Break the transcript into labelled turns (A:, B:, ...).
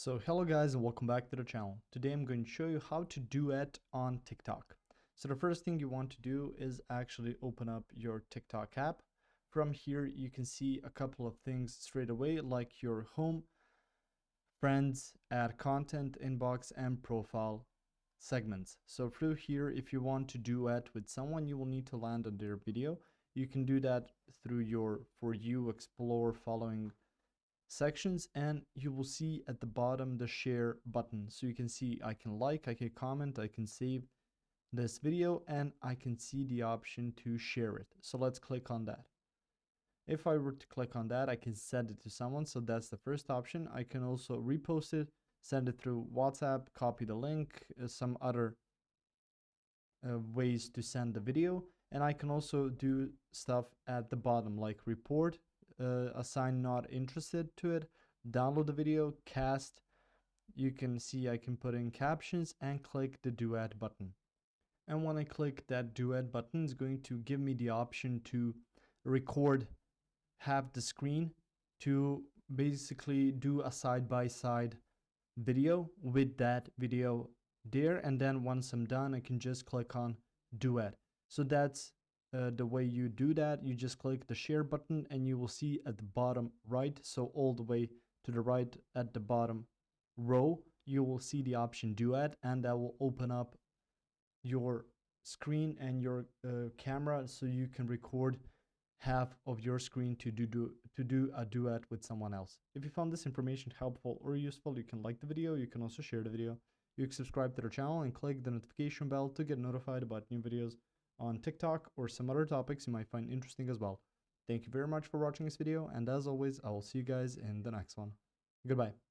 A: So hello guys and welcome back to the channel. Today I'm going to show you how to duet on TikTok. So the first thing you want to do is actually open up your TikTok app. From here you can see a couple of things straight away, like your home, friends, add content, inbox, and profile segments. So through here, if you want to duet with someone, you will need to land on their video. You can do that through your For You, Explore, Following sections, and you will see at the bottom the share button. So you can see I can like, I can comment, I can save this video, and I can see the option to share it. So let's click on that. If I were to click on that, I can send it to someone. So that's the first option. I can also repost it, send it through WhatsApp, copy the link, some other ways to send the video. And I can also do stuff at the bottom like report, assign not interested to it, download the video, cast. You can see I can put in captions and click the duet button. And when I click that duet button, it's going to give me the option to record half the screen to basically do a side-by-side video with that video there. And then once I'm done, I can just click on duet. So that's the way you do that. You just click the share button and you will see at the bottom right, so all the way to the right at the bottom row, you will see the option duet, and that will open up your screen and your camera so you can record half of your screen to do a duet with someone else. If you found this information helpful or useful, you can like the video, you can also share the video. You can subscribe to the channel and click the notification bell to get notified about new videos on TikTok or some other topics you might find interesting as well. Thank you very much for watching this video, and as always, I will see you guys in the next one. Goodbye.